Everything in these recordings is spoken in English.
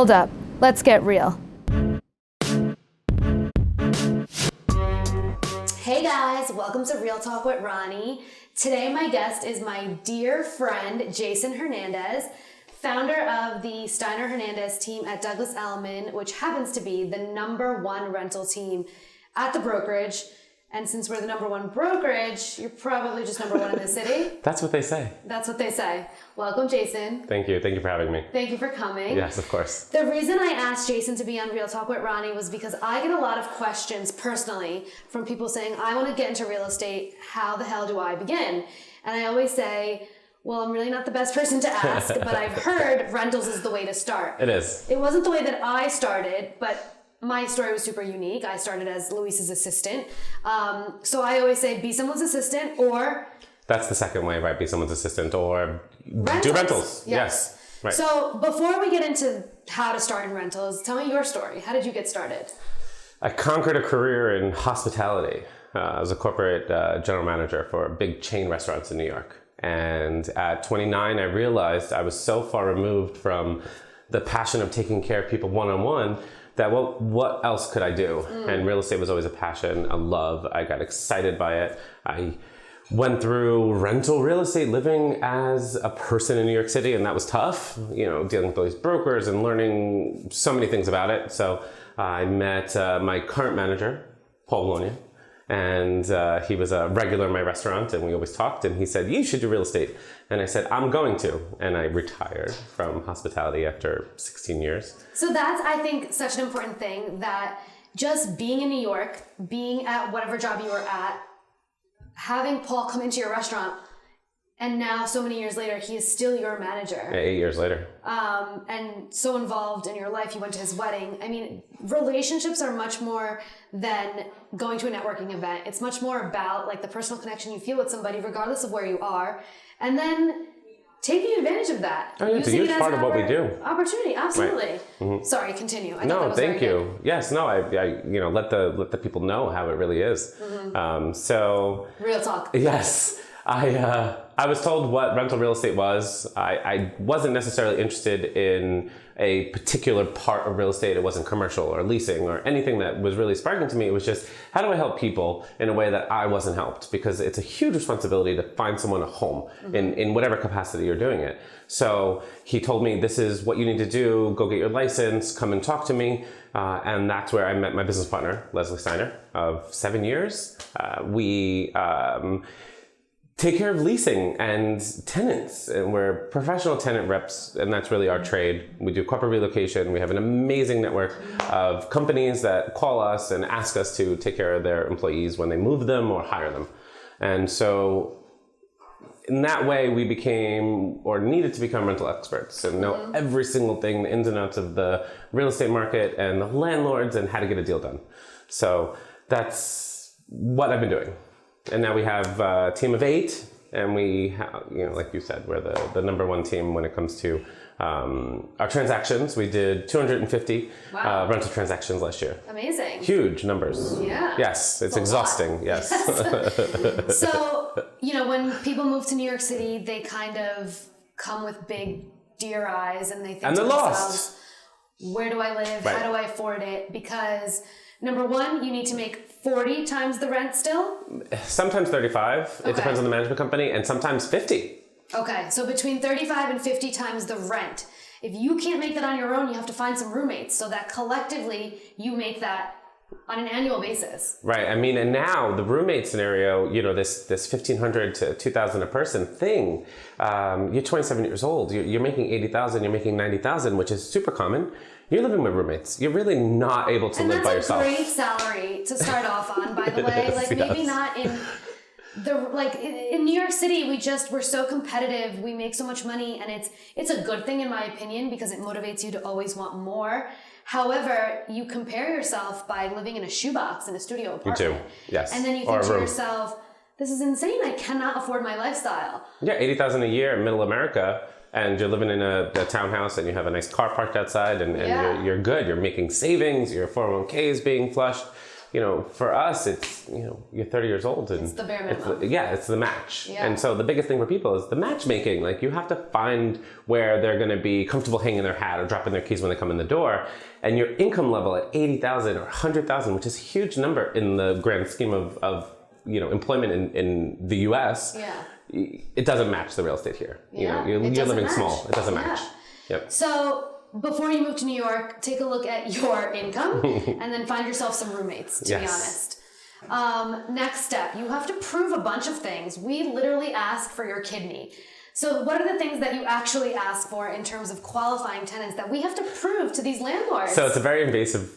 Hold up, let's get real. Hey guys, welcome to Real Talk with Ronnie. Today my guest is my dear friend, Jason Hernandez, founder of the Steiner-Hernandez team at Douglas Elliman, which happens to be the #1 rental team at the brokerage. And since we're the #1 brokerage, you're probably just #1 in the city. That's what they say. That's what they say. Welcome, Jason. Thank you. Thank you for having me. Thank you for coming. Yes, of course. The reason I asked Jason to be on Real Talk with Ronnie was because I get a lot of questions personally from people saying, I want to get into real estate. How the hell do I begin? And I always say, well, I'm really not the best person to ask, but I've heard rentals is the way to start. It is. It wasn't the way that I started, but my story was super unique. I started as Luis's assistant. So I always say be someone's assistant or... That's the second way, right? Be someone's assistant or do rentals. Yes. Right. So before we get into how to start in rentals, tell me your story. How did you get started? I conquered a career in hospitality. I was a corporate general manager for big chain restaurants in New York. And at 29, I realized I was so far removed from the passion of taking care of people one-on-one that, well, what else could I do? And real estate was always a passion, a love. I got excited by it. I went through rental real estate living as a person in New York City, and that was tough, you know, dealing with all these brokers and learning so many things about it. So I met my current manager, Paul Bologna, and he was a regular in my restaurant, and we always talked, and he said, you should do real estate. And I said, I'm going to. And I retired from hospitality after 16 years. So that's, I think, such an important thing, that just being in New York, being at whatever job you were at, having Paul come into your restaurant, and now so many years later, he is still your manager. Yeah, 8 years later. And so involved in your life, you went to his wedding. I mean, relationships are much more than going to a networking event. It's much more about like the personal connection you feel with somebody, regardless of where you are. And then taking advantage of that. Oh, yeah, it's a huge part of what we do. Opportunity, absolutely. Right. Mm-hmm. Sorry, continue. No, thank you. Yes, no, I you know, let the people know how it really is. Mm-hmm. So real talk. Yes, I was told what rental real estate was. I wasn't necessarily interested in a particular part of real estate. It wasn't commercial or leasing or anything that was really sparking to me. It was just, how do I help people in a way that I wasn't helped? Because it's a huge responsibility to find someone a home in whatever capacity you're doing it. So he told me, this is what you need to do. Go get your license, come and talk to me. And that's where I met my business partner, Leslie Steiner, of 7 years. We take care of leasing and tenants, and we're professional tenant reps, and that's really our trade. We do corporate relocation. We have an amazing network of companies that call us and ask us to take care of their employees when they move them or hire them. And so in that way, we became, or needed to become, rental experts and know every single thing, the ins and outs of the real estate market and the landlords and how to get a deal done. So that's what I've been doing. And now we have a team of 8, and we have, you know, like you said, we're the #1 team when it comes to our transactions. We did 250 rental transactions last year. Amazing. Huge numbers. Yeah. Yes, it's exhausting. Yes. So, you know, when people move to New York City, they kind of come with big deer eyes, and they think to themselves, where do I live? Right. How do I afford it? Because #1, you need to make 40 times the rent still? Sometimes 35. Okay. It depends on the management company, and sometimes 50. Okay, so between 35 and 50 times the rent. If you can't make that on your own, you have to find some roommates so that collectively you make that on an annual basis. Right. I mean, and now the roommate scenario, you know, this $1,500 to $2,000 a person thing, you're 27 years old, you're making $80,000, you're making $90,000, which is super common. You're living with roommates. You're really not able to live by yourself. And that's a great salary to start off on, by the way. Like maybe not in in New York City, we're so competitive. We make so much money, and it's a good thing in my opinion, because it motivates you to always want more. However, you compare yourself by living in a shoebox in a studio apartment. You do, yes. And then you think to yourself, this is insane. I cannot afford my lifestyle. Yeah, $80,000 a year in middle America, and you're living in a townhouse, and you have a nice car parked outside, and you're good. You're making savings. Your 401k is being flushed. for us, it's, you're 30 years old. And it's the bare minimum. It's the match. Yeah. And so the biggest thing for people is the matchmaking. Like, you have to find where they're going to be comfortable hanging their hat or dropping their keys when they come in the door. And your income level at 80,000 or 100,000, which is a huge number in the grand scheme of employment in the US, it doesn't match the real estate here. You're living small. It doesn't match. Yep. So before you move to New York, take a look at your income and then find yourself some roommates, to be honest. Next step, you have to prove a bunch of things. We literally ask for your kidney. So what are the things that you actually ask for in terms of qualifying tenants that we have to prove to these landlords? So it's a very invasive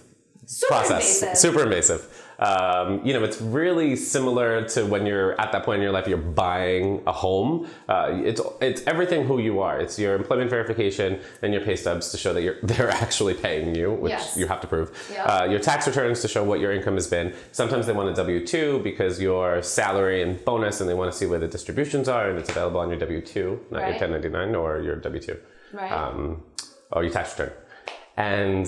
process. Super invasive. It's really similar to when you're at that point in your life, you're buying a home. It's everything who you are. It's your employment verification and your pay stubs to show that they're actually paying you, which you have to prove. Yep. Your tax returns to show what your income has been. Sometimes they want a W-2 because your salary and bonus, and they want to see where the distributions are, and it's available on your W-2, not your 1099 or your W-2, or your tax return, and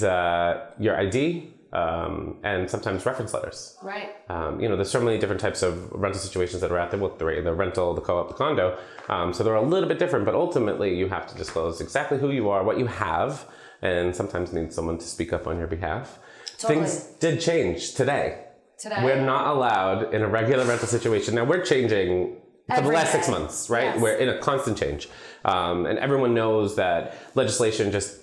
your ID. And sometimes reference letters. Right. There's so many different types of rental situations that are out there with the rental, the co-op, the condo. So they're a little bit different, but ultimately you have to disclose exactly who you are, what you have, and sometimes need someone to speak up on your behalf. Totally. Things did change today. We're not allowed in a regular rental situation. Now we're changing for the last 6 months, right? Yes. We're in a constant change. And everyone knows that legislation just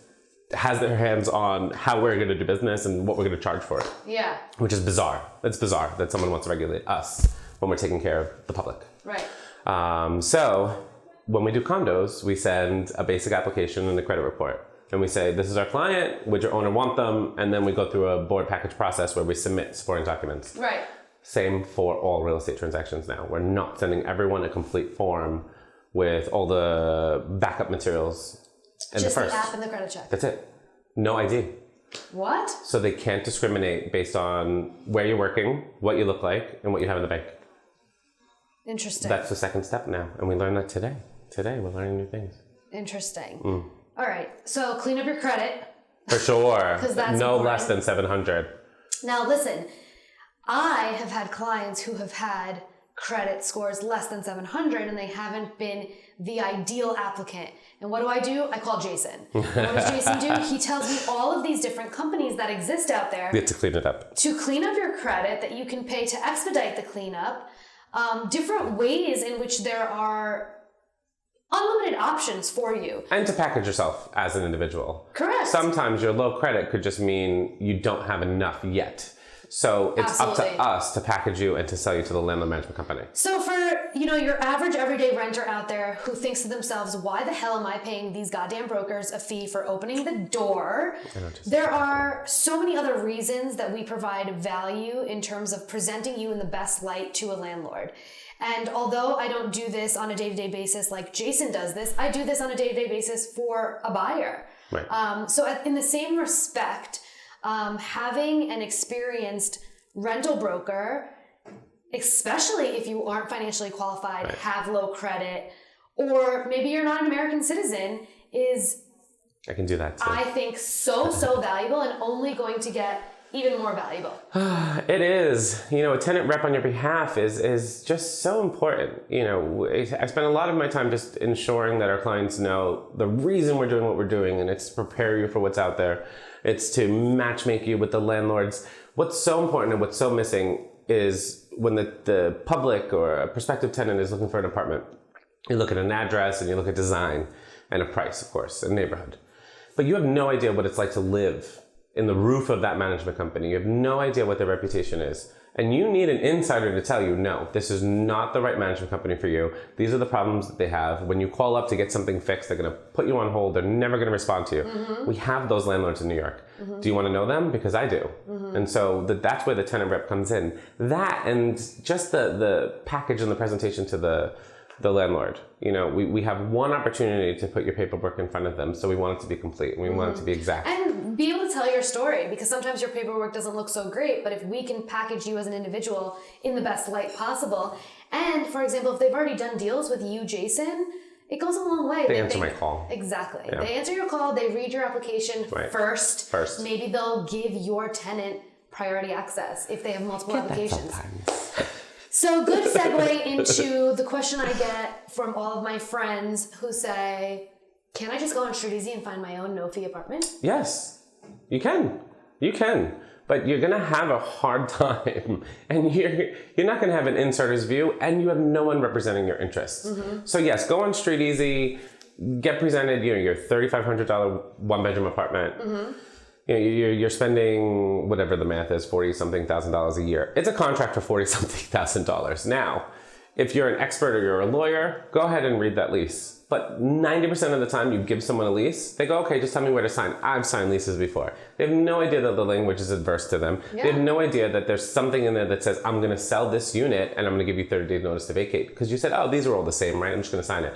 has their hands on how we're going to do business and what we're going to charge for it. Yeah. Which is bizarre. It's bizarre that someone wants to regulate us when we're taking care of the public. Right. So when we do condos, we send a basic application and a credit report. And we say, this is our client, would your owner want them? And then we go through a board package process where we submit supporting documents. Right. Same for all real estate transactions now. We're not sending everyone a complete form with all the backup materials. Just the app and the credit check. That's it. No ID. What? So they can't discriminate based on where you're working, what you look like, and what you have in the bank. Interesting. That's the second step now. And we learned that today. Today, we're learning new things. Interesting. All right. So clean up your credit. For sure. Because that's no important. less than 700. Now, listen. I have had clients who have had credit scores less than 700 and they haven't been the ideal applicant. And what do? I call Jason. And what does Jason do? He tells me all of these different companies that exist out there. You have to clean it up. To clean up your credit, that you can pay to expedite the cleanup. Different ways in which there are unlimited options for you. And to package yourself as an individual. Correct. Sometimes your low credit could just mean you don't have enough yet. So it's up to us to package you and to sell you to the landlord management company. So for, your average everyday renter out there who thinks to themselves, why the hell am I paying these goddamn brokers a fee for opening the door? There are so many other reasons that we provide value in terms of presenting you in the best light to a landlord. And although I don't do this on a day-to-day basis like Jason does this, I do this on a day-to-day basis for a buyer. Right. So in the same respect, having an experienced rental broker, especially if you aren't financially qualified, have low credit, or maybe you're not an American citizen, is I can do that too. I think so valuable and only going to get even more valuable. It is. A tenant rep on your behalf is just so important. I spend a lot of my time just ensuring that our clients know the reason we're doing what we're doing, and it's to prepare you for what's out there. It's to matchmake you with the landlords. What's so important and what's so missing is when the public or a prospective tenant is looking for an apartment, you look at an address and you look at design and a price, of course, and neighborhood. But you have no idea what it's like to live in the roof of that management company. You have no idea what their reputation is. And you need an insider to tell you, no, this is not the right management company for you. These are the problems that they have. When you call up to get something fixed, they're going to put you on hold. They're never going to respond to you. Mm-hmm. We have those landlords in New York. Mm-hmm. Do you want to know them? Because I do. Mm-hmm. And so that's where the tenant rep comes in. That and just the package and the presentation to the landlord. We have one opportunity to put your paperwork in front of them, so we want it to be complete and we want it to be exact. And be able to tell your story, because sometimes your paperwork doesn't look so great, but if we can package you as an individual in the best light possible, and for example, if they've already done deals with you, Jason, it goes a long way. They answer my call. Exactly. Yeah. They answer your call, they read your application first. First. Maybe they'll give your tenant priority access if they have multiple Get that applications. sometimes. So good segue into the question I get from all of my friends who say, can I just go on Street Easy and find my own no-fee apartment? Yes, you can. You can. But you're going to have a hard time. And you're not going to have an insider's view, and you have no one representing your interests. So yes, go on Street Easy, get presented, your $3,500 one-bedroom apartment. You're spending whatever the math is, $40,000 a year. It's a contract for $40,000. Now, if you're an expert or you're a lawyer, go ahead and read that lease. But 90% of the time you give someone a lease, they go, okay, just tell me where to sign. I've signed leases before. They have no idea that the language is adverse to them. Yeah. They have no idea that there's something in there that says, I'm going to sell this unit and I'm going to give you 30 days notice to vacate. Because you said, oh, these are all the same, right? I'm just going to sign it.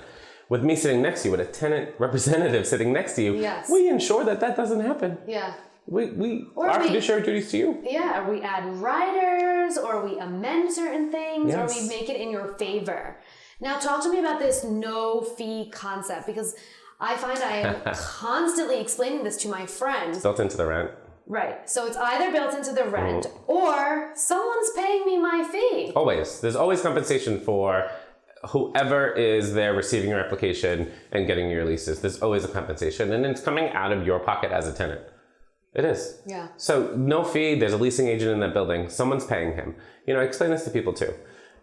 With me sitting next to you, with a tenant representative sitting next to you, yes, we ensure that that doesn't happen. Yeah. Our fiduciary duties to you. Yeah, or we add riders, or we amend certain things, Yes. or we make it in your favor. Now, talk to me about this no-fee concept, because I find I am constantly explaining this to my friends. Built into the rent. Right. So it's either built into the rent, or someone's paying me my fee. Always. There's always compensation for whoever is there receiving your application and getting your leases. There's always a compensation, and it's coming out of your pocket as a tenant. It is. Yeah. So no fee. There's a leasing agent in that building. Someone's paying him. I explain this to people too.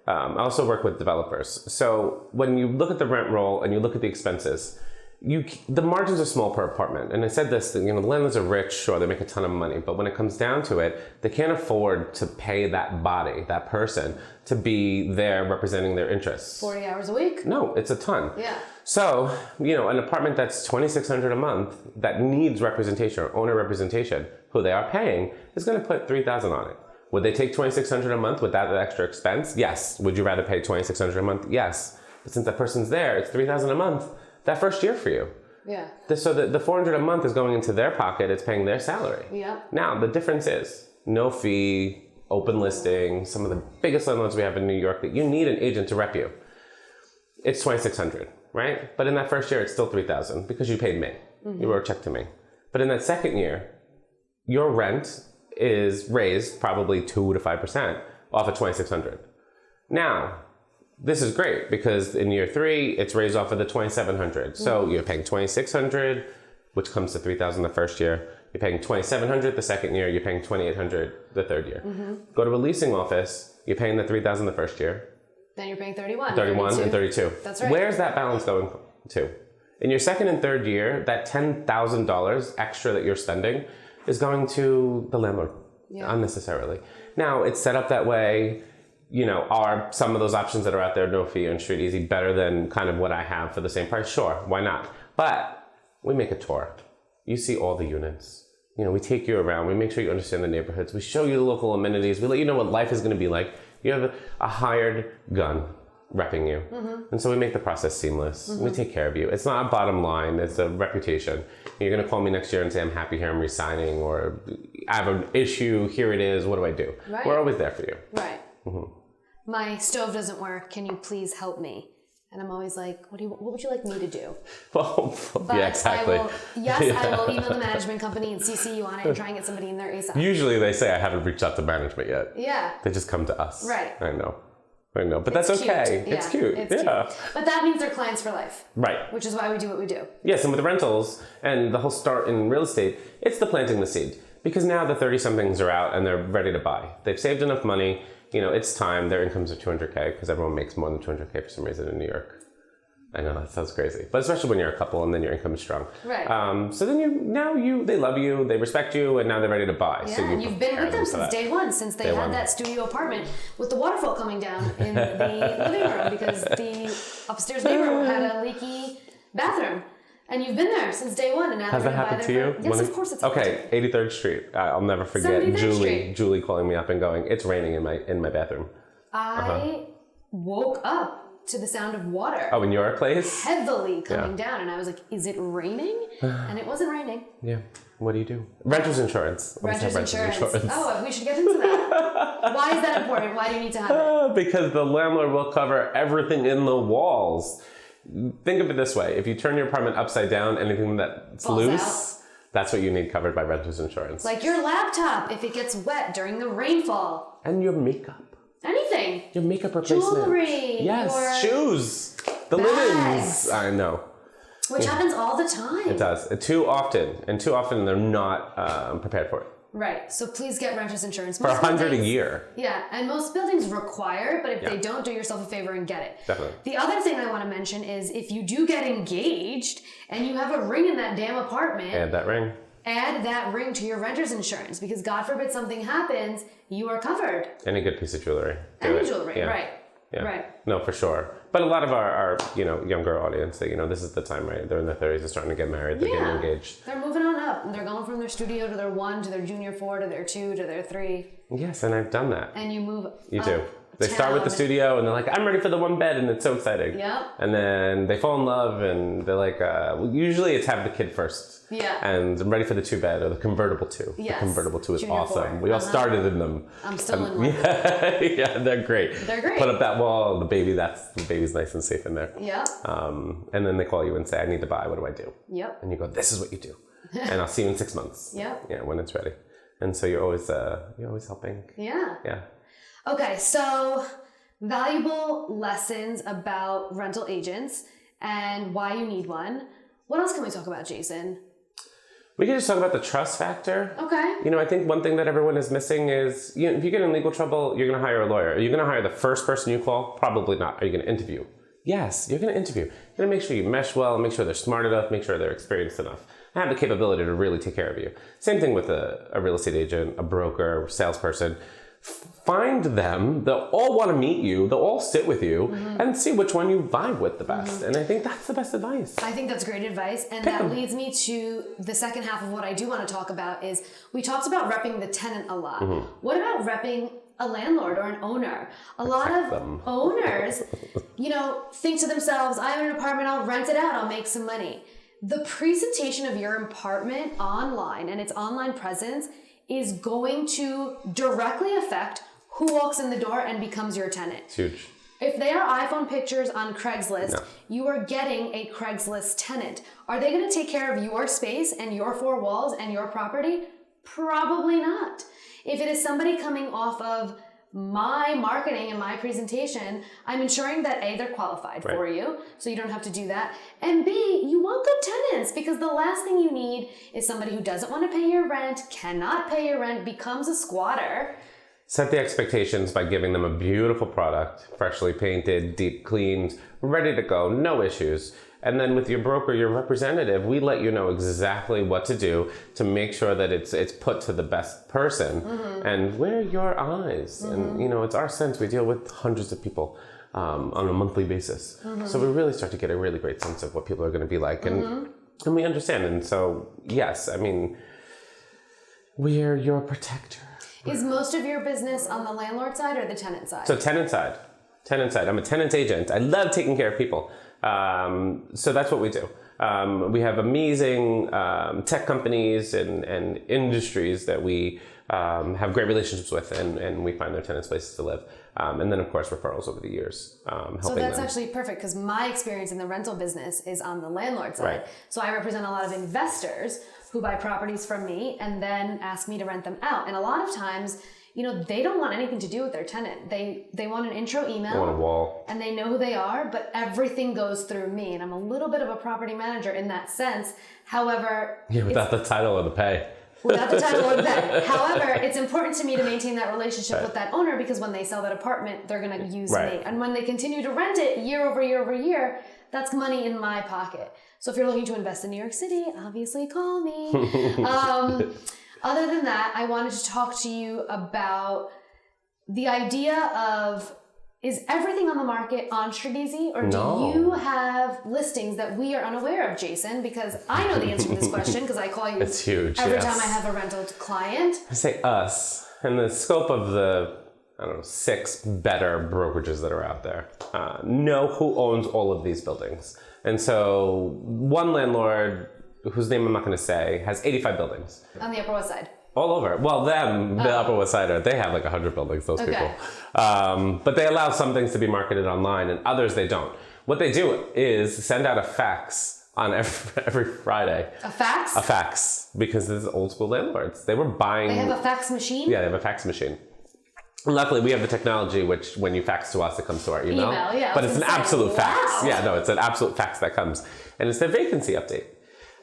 I also work with developers. So when you look at the rent roll and you look at the expenses, the margins are small per apartment. And I said this, the landlords are rich, sure, they make a ton of money, but when it comes down to it, they can't afford to pay that body, that person, to be there representing their interests. 40 hours a week? No, it's a ton. Yeah. So, an apartment that's $2,600 a month that needs representation or owner representation, who they are paying, is going to put $3,000 on it. Would they take $2,600 a month without that extra expense? Yes. Would you rather pay $2,600 a month? Yes. But since that person's there, it's $3,000 a month that first year for you. Yeah. So the $400 a month is going into their pocket. It's paying their salary. Yeah. Now, the difference is no fee, open listing, some of the biggest landlords we have in New York that you need an agent to rep you. It's $2,600, right? But in that first year, it's still $3,000 because you paid me. You wrote a check to me. But in that second year, your rent is raised probably 2 to 5% off of $2,600. Now, this is great because in year 3, it's raised off of the $2,700. So you're paying $2,600, which comes to $3,000 the first year. You're paying $2,700 the second year. You're paying $2,800 the third year. Go to a leasing office. You're paying the $3,000 the first year. Then you're paying 31. 32. And 32. That's right. Where's that balance going to? In your second and third year, that $10,000 extra that you're spending is going to the landlord unnecessarily. Now, it's set up that way. Are some of those options that are out there, no fee and Street Easy, better than kind of what I have for the same price? Sure, why not? But we make a tour. You see all the units. We take you around. We make sure you understand the neighborhoods. We show you the local amenities. We let you know what life is going to be like. You have a hired gun repping you. And so we make the process seamless. We take care of you. It's not a bottom line. It's a reputation. You're going to call me next year and say, I'm happy here, I'm resigning, or I have an issue, here it is, what do I do? Right. We're always there for you. Right. My stove doesn't work. Can you please help me? And I'm always like, what would you like me to do? Well, but yeah, exactly. I will email the management company and CC you on it and try and get somebody in there ASAP. Usually they say I haven't reached out to management yet. Yeah. They just come to us. Right. I know. But that's okay. Cute. It's cute. It's cute. But that means they're clients for life. Right. Which is why we do what we do. Yes, and with rentals and the whole start in real estate, it's the planting the seed. Because now the 30-somethings are out and they're ready to buy. They've saved enough money. It's time. Their incomes are $200K because everyone makes more than $200K for some reason in New York. I know that sounds crazy, but especially when you're a couple and then your income is strong. Right. So then they love you, they respect you, and now they're ready to buy. Yeah, so and you've been with them since day one, since they had that studio apartment with the waterfall coming down in the living room because the upstairs neighbor had a leaky bathroom. And you've been there since day one, and now has that happened to you? Yes, of course it's happened. Okay, 83rd Street. I'll never forget Julie calling me up and going, "It's raining in my bathroom." I woke up to the sound of water. Oh, in your place? Heavily coming down, and I was like, "Is it raining?" And it wasn't raining. Yeah. What do you do? Renter's insurance. Renter's insurance. Oh, we should get into that. Why is that important? Why do you need to have it? Because the landlord will cover everything in the walls. Think of it this way. If you turn your apartment upside down, anything that's falls loose, That's what you need covered by renter's insurance. Like your laptop if it gets wet during the rainfall. And your makeup. Anything. Your makeup replacement. Jewelry. Yes, shoes. The bags. linens. I know. Which happens all the time. It does. Too often they're not prepared for it. Right. So please get renter's insurance. For $100 a year. Yeah. And most buildings require, but if they don't, do yourself a favor and get it. Definitely. The other thing I want to mention is if you do get engaged and you have a ring in that damn apartment. Add that ring. Add that ring to your renter's insurance because God forbid something happens, you are covered. Any good piece of jewelry. Any jewelry, yeah. right. Yeah. Right. No, for sure. But a lot of our younger audience, this is the time, right? They're in their 30s, they're starting to get married, they're getting engaged. They're moving on up. They're going from their studio to their 1, to their junior 4, to their 2, to their 3. Yes, and I've done that. And you move You do. They start with the studio and they're like, I'm ready for the one bed, and it's so exciting. Yep. And then they fall in love and they're like, usually it's have the kid first. Yeah. And I'm ready for the 2-bed or the convertible 2. Yes. The convertible 2 is Junior awesome. 4. We all started in them. I'm still in one. Yeah, they're great. They're great. Put up that wall, the baby's nice and safe in there. Yep. And then they call you and say, I need to buy, what do I do? Yep. And you go, this is what you do. And I'll see you in 6 months. Yep. Yeah, when it's ready. And so you're always helping. Yeah. Yeah. Okay, so valuable lessons about rental agents and why you need one. What else can we talk about, Jason? We can just talk about the trust factor. Okay. I think one thing that everyone is missing is, if you get in legal trouble, you're going to hire a lawyer. Are you going to hire the first person you call? Probably not. Are you going to interview? Yes, you're going to interview. You're going to make sure you mesh well, make sure they're smart enough, make sure they're experienced enough, and have the capability to really take care of you. Same thing with a real estate agent, a broker, salesperson. Find them. They'll all want to meet you. They'll all sit with you and see which one you vibe with the best. And I think that's the best advice. I think that's great advice. And that leads me to the second half of what I do want to talk about is we talked about repping the tenant a lot. What about repping a landlord or an owner? A lot of owners, think to themselves, I have an apartment, I'll rent it out, I'll make some money. The presentation of your apartment online and its online presence is going to directly affect who walks in the door and becomes your tenant. It's huge. If they are iPhone pictures on Craigslist, you are getting a Craigslist tenant. Are they going to take care of your space and your 4 walls and your property? Probably not. If it is somebody coming off of my marketing and my presentation, I'm ensuring that A, they're qualified for you, so you don't have to do that. And B, you want good tenants because the last thing you need is somebody who doesn't want to pay your rent, cannot pay your rent, becomes a squatter. Set the expectations by giving them a beautiful product, freshly painted, deep cleaned, ready to go, no issues. And then with your broker, your representative, we let you know exactly what to do to make sure that it's put to the best person. And we're your eyes. And, it's our sense. We deal with hundreds of people on a monthly basis. So we really start to get a really great sense of what people are going to be like. And we understand. And so, yes, we're your protector. Is most of your business on the landlord side or the tenant side? So tenant side. I'm a tenant agent. I love taking care of people. So that's what we do. We have amazing tech companies and industries that we have great relationships with, and we find their tenants places to live. And then, of course, referrals over the years. So that's actually perfect because my experience in the rental business is on the landlord side. Right. So I represent a lot of investors who buy properties from me and then ask me to rent them out. And a lot of times, they don't want anything to do with their tenant. They want an intro email. They want a wall. And they know who they are, but everything goes through me. And I'm a little bit of a property manager in that sense. However... without the title or the pay. Without the title or the pay. However, it's important to me to maintain that relationship with that owner because when they sell that apartment, they're going to use me. And when they continue to rent it year over year over year, that's money in my pocket. So if you're looking to invest in New York City, obviously call me. Other than that, I wanted to talk to you about the idea of, is everything on the market on StreetEasy, or do you have listings that we are unaware of, Jason? Because I know the answer to this question because I call you it's huge, every time I have a rental client. I say us, in the scope of the, 6 better brokerages that are out there, know who owns all of these buildings. And so one landlord, whose name I'm not going to say, has 85 buildings. On the Upper West Side. All over. Well, the Upper West Sider, they have like 100 buildings, those people. But they allow some things to be marketed online and others they don't. What they do is send out a fax on every Friday. A fax? A fax, because this is old school landlords. They were buying. They have a fax machine? Yeah, they have a fax machine. Luckily, we have the technology which, when you fax to us, it comes to our email. Yeah. But it's an absolute fax. Wow. Yeah, no, it's an absolute fax that comes. And it's the vacancy update.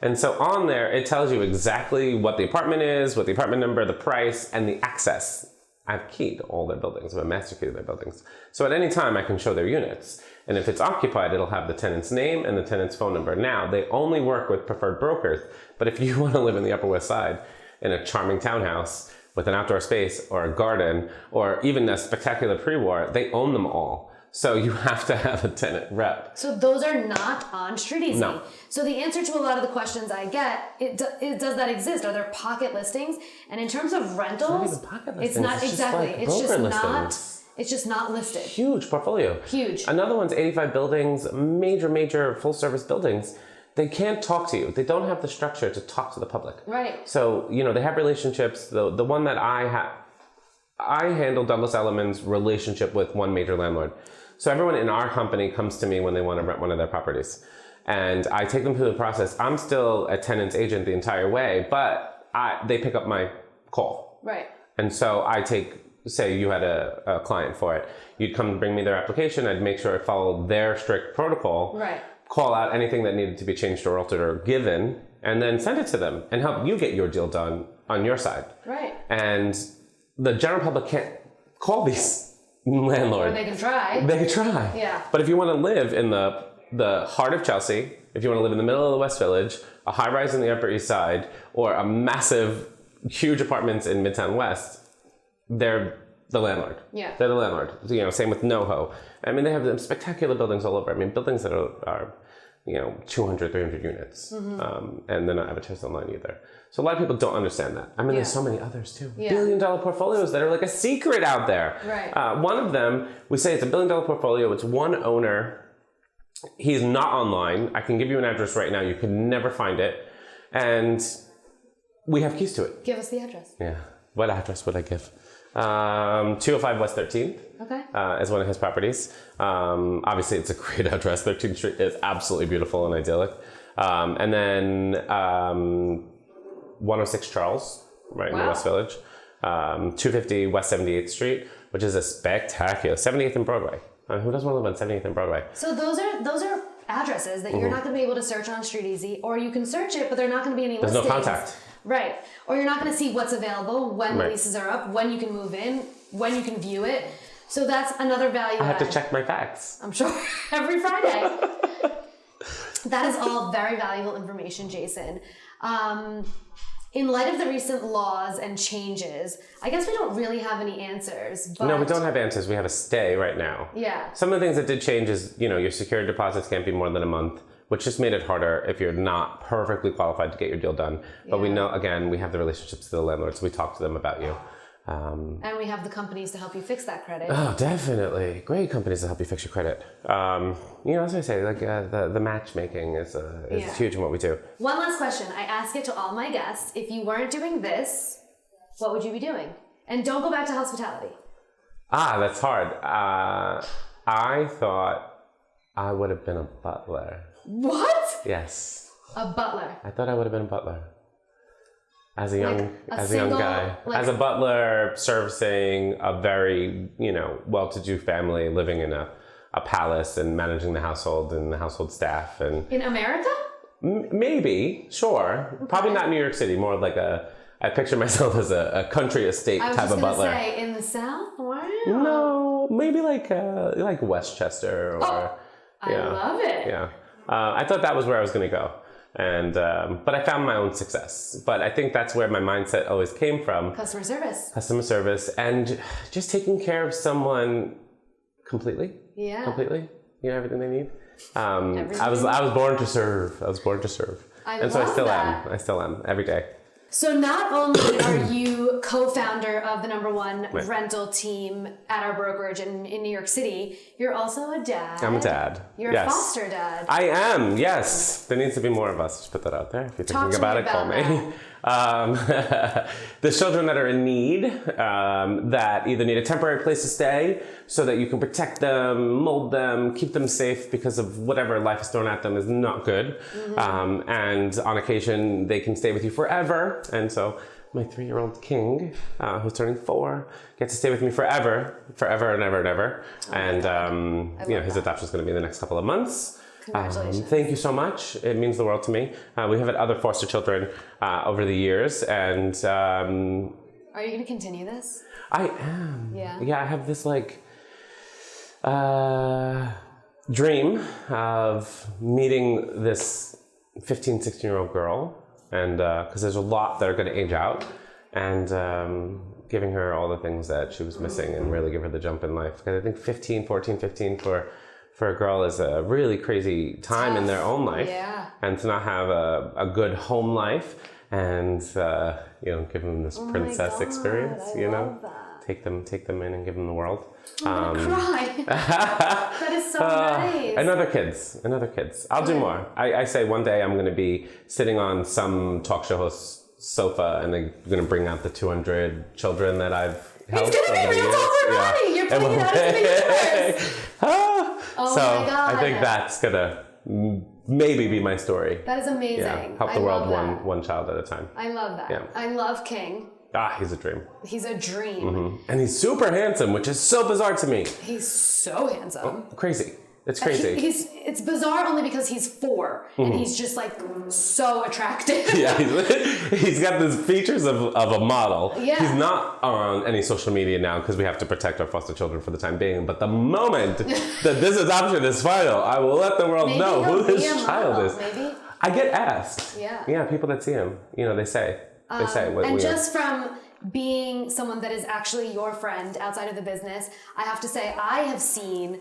And so on there, it tells you exactly what the apartment is, what the apartment number, the price, and the access. I've keyed all their buildings. I have a master key to their buildings. So at any time, I can show their units. And if it's occupied, it'll have the tenant's name and the tenant's phone number. Now, they only work with preferred brokers. But if you want to live in the Upper West Side in a charming townhouse with an outdoor space or a garden or even a spectacular pre-war, they own them all. So you have to have a tenant rep. So those are not on StreetEasy. No. So the answer to a lot of the questions I get, does that exist? Are there pocket listings? And in terms of rentals, It's not even pocket it's listings. not It's just exactly. like It's just broker not. listings. It's just not listed. Huge portfolio. Huge. Another one's 85 buildings, major full service buildings. They can't talk to you. They don't have the structure to talk to the public. Right. So, they have relationships. The one that I handle Douglas Elliman's relationship with one major landlord. So everyone in our company comes to me when they want to rent one of their properties. And I take them through the process. I'm still a tenant's agent the entire way, but they pick up my call. Right. And so I say you had a client for it. You'd come bring me their application. I'd make sure I followed their strict protocol. Right. Call out anything that needed to be changed or altered or given, and then send it to them and help you get your deal done on your side. Right. And the general public can't call these landlords. Or they can try. They can try. Yeah. But if you want to live in the heart of Chelsea, if you want to live in the middle of the West Village, a high rise in the Upper East Side, or a massive, huge apartments in Midtown West, they're the landlord. Yeah. They're the landlord. Same with NoHo. I mean, they have spectacular buildings all over. I mean, buildings that are 200, 300 units. Mm-hmm. And they're not advertised online either. So a lot of people don't understand that. I mean, there's so many others too. Yeah. Billion-dollar portfolios that are like a secret out there. Right. One of them, we say it's a billion-dollar portfolio. It's one owner. He's not online. I can give you an address right now. You can never find it. And we have keys to it. Give us the address. Yeah. What address would I give? 205 West 13th. Okay. Is one of his properties. Obviously, it's a great address. 13th Street is absolutely beautiful and idyllic. And then 106 Charles, right in the West Village. 250 West 78th Street, which is a spectacular 78th and Broadway. Who doesn't want to live on 78th and Broadway? So those are addresses that you're not going to be able to search on StreetEasy, or you can search it, but there are not going to be any There's listings. no contact. Right. Or you're not going to see what's available, when the Right. leases are up, when you can move in, when you can view it. So that's another value I have to add. check my facts. I'm sure every Friday. That is all very valuable information, Jason. In light of the recent laws and changes, I guess we don't really have any answers. But No, we don't have answers. We have a stay right now. Yeah. Some of the things that did change is, your security deposits can't be more than a month, which just made it harder if you're not perfectly qualified to get your deal done. But we know, again, we have the relationships to the landlords. So we talk to them about you. And we have the companies to help you fix that credit. Oh, definitely. Great companies to help you fix your credit. As I say, like the matchmaking is huge in what we do. One last question. I ask it to all my guests. If you weren't doing this, what would you be doing? And don't go back to hospitality. That's hard. I thought I would have been a butler. What? Yes. A butler. I thought I would have been a butler. As a young single, guy. As a butler, servicing a very, well-to-do family, living in a palace and managing the household and the household staff. And In America? Maybe, sure. Okay. Probably not New York City, more like I picture myself as a country estate type of butler. I was just going to say, in the South? Wow. No, maybe like Westchester or... I love it. Yeah. I thought that was where I was going to go. And but I found my own success. But I think that's where my mindset always came from. Customer service. And just taking care of someone completely. Yeah. Completely. Everything they need. I was born to serve. I still that. am. I still am every day. So not only are you co-founder of the #1 rental team at our brokerage in New York City. You're also a dad. I'm a dad. You're a foster dad. I am, yes. There needs to be more of us. Just put that out there. If you're thinking about it, call me. The children that are in need, that either need a temporary place to stay so that you can protect them, mold them, keep them safe because of whatever life is thrown at them is not good. And on occasion, they can stay with you forever. And so my 3-year-old King, who's turning 4, gets to stay with me forever and ever and ever. His adoption is going to be in the next couple of months. Congratulations. Thank you so much. It means the world to me. We have had other foster children over the years, and are you going to continue this? I am. Yeah. I have this dream of meeting this 15, 16-year-old girl, and because there's a lot that are going to age out, and giving her all the things that she was missing and really give her the jump in life. Because I think 15 for a girl is a really crazy time in their own life. Yeah. And to not have a good home life and give them this princess experience, love that. take them in and give them the world. I'm gonna cry. That is so nice. And other kids. I'll do more. I say one day I'm going to be sitting on some talk show host's sofa and they're going to bring out the 200 children that I've helped. It's going to be Real Talk with Ronnie. You're putting it out as the universe. Oh my God. I think that's going to maybe be my story. That is amazing. Yeah, help the world one child at a time. I love that. Yeah. I love King. He's a dream. He's a dream. Mm-hmm. And he's super handsome, which is so bizarre to me. He's so handsome. Crazy. It's crazy. It's bizarre only because he's 4 and he's just so attractive. Yeah, he's got the features of a model. Yeah. He's not on any social media now because we have to protect our foster children for the time being. But the moment that this adoption is final, I will let the world know who this child is. Maybe. I get asked. Yeah. Yeah, people that see him, they say. And just from being someone that is actually your friend outside of the business, I have to say I have seen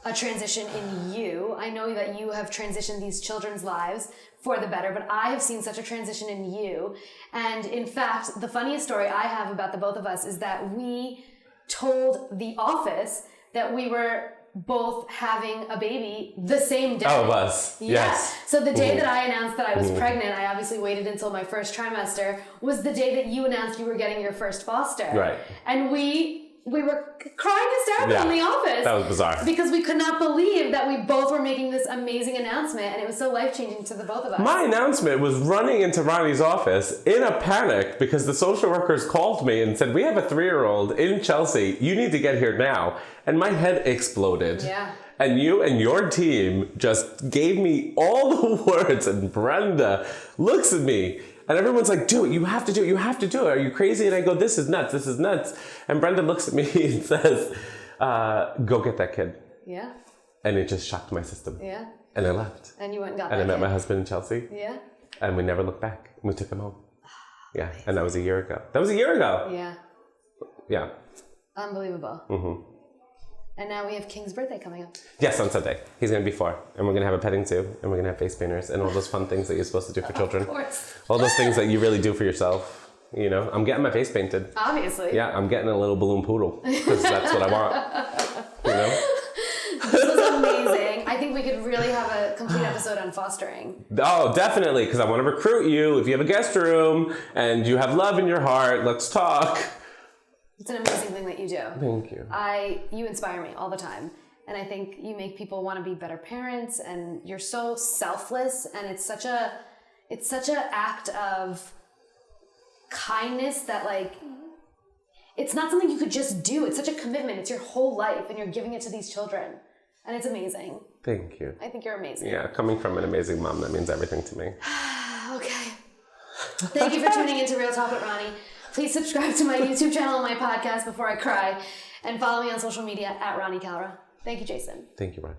a transition in you. I know that you have transitioned these children's lives for the better, but I have seen such a transition in you. And in fact, the funniest story I have about the both of us is that we told the office that we were both having a baby the same day. Oh, it was. Yeah. Yes. So the day that I announced that I was pregnant, I obviously waited until my first trimester, was the day that you announced you were getting your first foster. Right. And we were crying hysterically in the office. That was bizarre. Because we could not believe that we both were making this amazing announcement, and it was so life-changing to the both of us. My announcement was running into Ronnie's office in a panic because the social workers called me and said, we have a 3-year-old in Chelsea. You need to get here now. And my head exploded. Yeah. And you and your team just gave me all the words, and Brenda looks at me. And everyone's like, do it, you have to do it, you have to do it. Are you crazy? And I go, this is nuts. And Brenda looks at me and says, go get that kid. Yeah. And it just shocked my system. Yeah. And I left. And you went and got And that I met kid. my husband in Chelsea. Yeah. And we never looked back. We took him home. Yeah. And that was a year ago. Yeah. Yeah. Unbelievable. Mm-hmm. And now we have King's birthday coming up. Yes, on Sunday. He's going to be 4. And we're going to have a petting zoo. And we're going to have face painters. And all those fun things that you're supposed to do for children. Of course. All those things that you really do for yourself. I'm getting my face painted. Obviously. Yeah, I'm getting a little balloon poodle. Because that's what I want. This was amazing. I think we could really have a complete episode on fostering. Oh, definitely. Because I want to recruit you. If you have a guest room and you have love in your heart, let's talk. It's an amazing thing that you do. Thank you. You inspire me all the time. And I think you make people want to be better parents, and you're so selfless, and it's such a act of kindness that it's not something you could just do. It's such a commitment. It's your whole life, and you're giving it to these children. And it's amazing. Thank you. I think you're amazing. Yeah, coming from an amazing mom, that means everything to me. Okay. Thank you for tuning into Real Talk with Ronnie. Please subscribe to my YouTube channel and my podcast before I cry. And follow me on social media at Ronnie Calra. Thank you, Jason. Thank you, Ronnie.